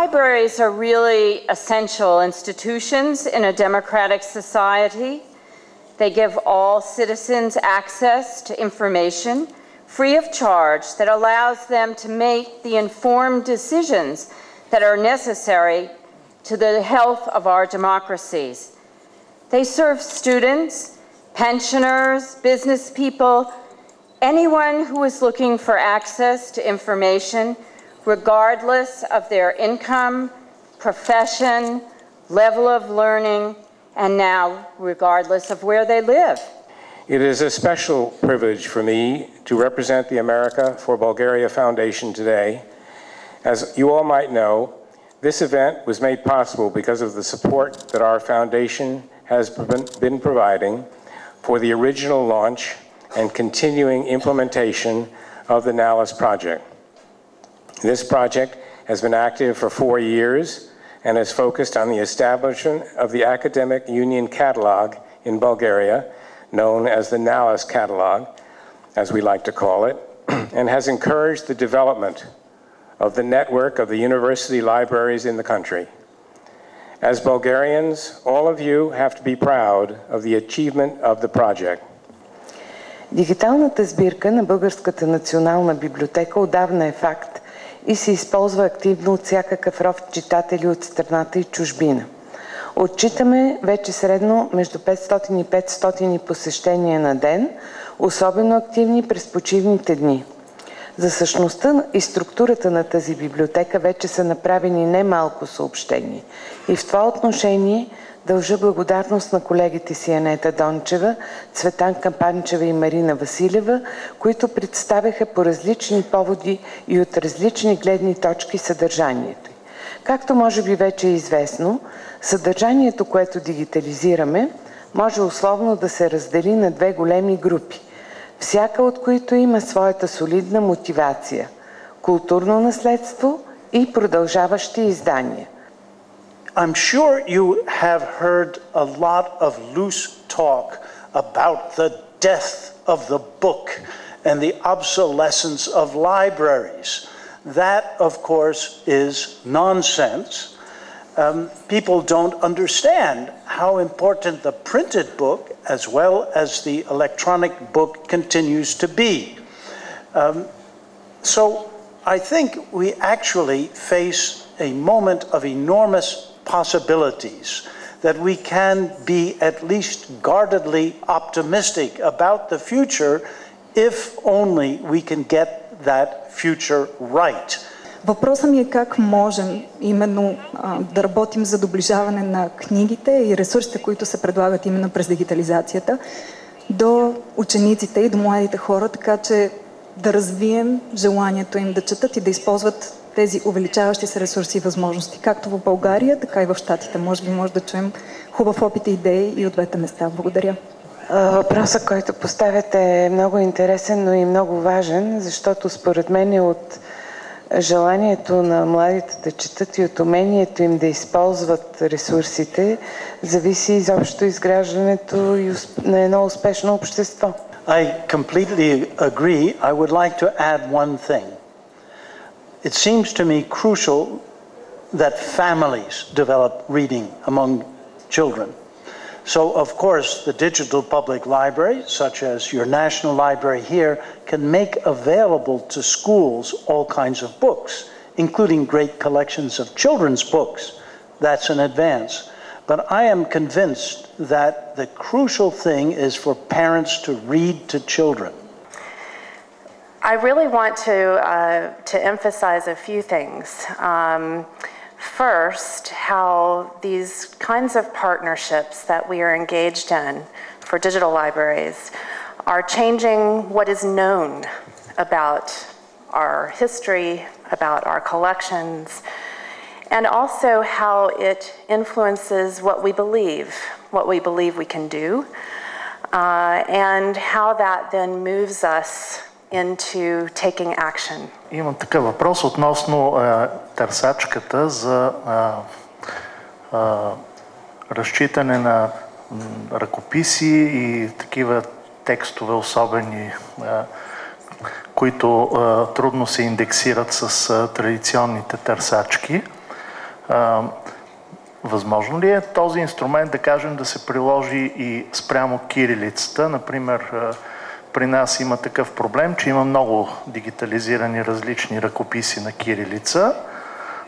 Libraries are really essential institutions in a democratic society. They give all citizens access to information free of charge that allows them to make the informed decisions that are necessary to the health of our democracies. They serve students, pensioners, business people, anyone who is looking for access to information, regardless of their income, profession, level of learning, and now regardless of where they live. It is a special privilege for me to represent the America for Bulgaria Foundation today. As you all might know, this event was made possible because of the support that our foundation has been providing for the original launch and continuing implementation of the NALIS project. This project has been active for 4 years and is focused on the establishment of the Academic Union Catalog in Bulgaria, known as the NALIS Catalog, as we like to call it, and has encouraged the development of the network of the university libraries in the country. As Bulgarians, all of you have to be proud of the achievement of the project. Дигиталната сбирка на Българската национална библиотека отдавна е факт и се използва активно от всякакъв род читатели от страната и чужбина. Отчитаме вече средно между 500 и 500 посещения на ден, особено активни през почивните дни. За същността и структурата на тази библиотека вече са направени немалко съобщения. И в това отношение дължа благодарност на колегите си Анета Дончева, Цветанка Панчева и Марина Василева, които представяха по различни поводи и от различни гледни точки съдържанието. Както може би вече е известно, съдържанието, което дигитализираме, може условно да се раздели на две големи групи, всяка от които има своята солидна мотивация – културно наследство и продължаващи издания. I'm sure you have heard a lot of loose talk about the death of the book and the obsolescence of libraries. That, of course, is nonsense. People don't understand how important the printed book as well as the electronic book continues to be. So I think we actually face a moment of enormous possibilities that we can be at least guardedly optimistic about the future if only we can get that future right. Въпросът ми е как можем именно да работим за доближаване на книгите и ресурсите, които се предлагат именно през дигитализацията, до учениците и до младите хора, така че да развием желанието им да четат и да използват тези увеличаващи се ресурси и възможности, както в България, така и в Щатите. Може би може да чуем хубав опит и идеи и от двете места. Благодаря. Въпросът, който поставяте, е много интересен, но и много важен, защото според мен е от желанието на младите да четат и от умението им да използват ресурсите, зависи изобщо изграждането на едно успешно общество. I completely agree. I would like to add one thing. It seems to me crucial that families develop reading among children. So, of course, the digital public library, such as your national library here, can make available to schools all kinds of books, including great collections of children's books. That's an advance. But I am convinced that the crucial thing is for parents to read to children. I really want to emphasize a few things. First, how these kinds of partnerships that we are engaged in for digital libraries are changing what is known about our history, about our collections, and also how it influences what we believe we can do, and how that then moves us into taking action. Имам такъв въпрос относно търсачката за разчитане на ръкописи и такива текстове особени, които трудно се индексират с традиционните търсачки. Възможно ли е този инструмент, да кажем, да се приложи и спрямо кирилицата? Например, при нас има такъв проблем, че има много дигитализирани различни ръкописи на кирилица,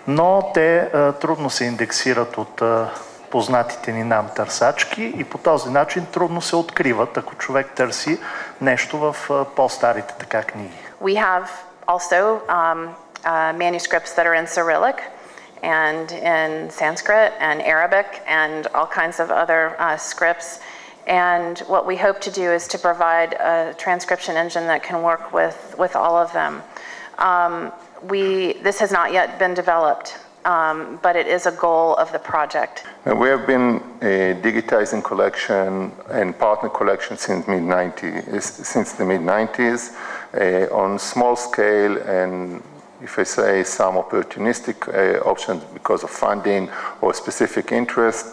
но те трудно се индексират от познатите ни нам търсачки и по този начин трудно се откриват, ако човек търси нещо в по-старите така книги. We have also manuscripts that are in Cyrillic and in Sanskrit and Arabic and all kinds of other scripts. And what we hope to do is to provide a transcription engine that can work with all of them. This has not yet been developed, but it is a goal of the project. We have been digitizing collection and partner collection since the mid-90s on small scale and, if I say, some opportunistic options because of funding or specific interest.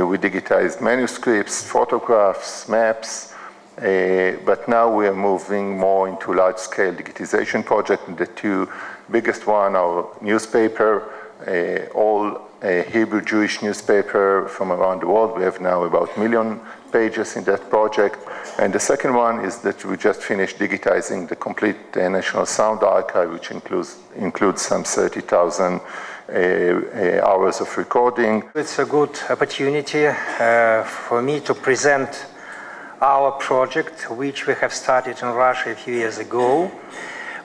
We digitized manuscripts, photographs, maps, but now we are moving more into large-scale digitization project. The two biggest one are newspaper, all Hebrew Jewish newspaper from around the world. We have now about 1 million pages in that project. And the second one is that we just finished digitizing the complete National Sound Archive, which includes some 30,000 hours of recording. It's a good opportunity for me to present our project, which we have started in Russia a few years ago,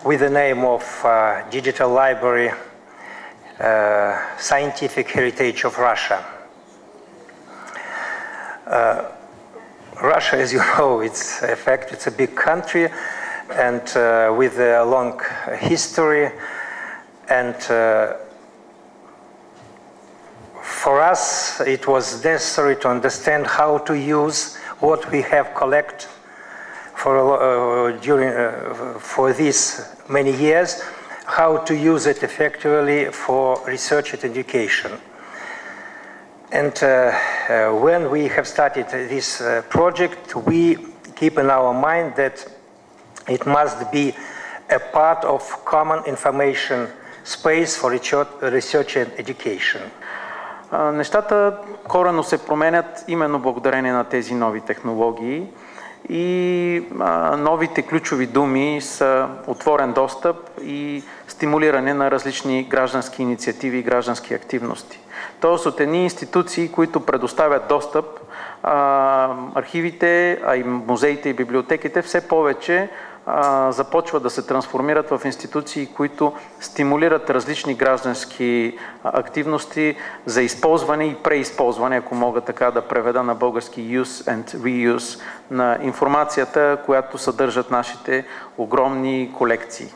with the name of Digital Library Scientific Heritage of Russia. Russia, as you know, it's a big country and with a long history, and for us it was necessary to understand how to use what we have collected for these many years, how to use it effectively for research and education. And when we have started this project, we keep in our mind that it must be a part of common information space for research and education. Нещата коренно се променят именно благодарение на тези нови технологии и новите ключови думи са отворен достъп и стимулиране на различни граждански инициативи и граждански активности. Тоест от едни институции, които предоставят достъп, архивите, а и музеите и библиотеките все повече започват да се трансформират в институции, които стимулират различни граждански активности за използване и преизползване, ако мога така да преведа на български use and reuse на информацията, която съдържат нашите огромни колекции.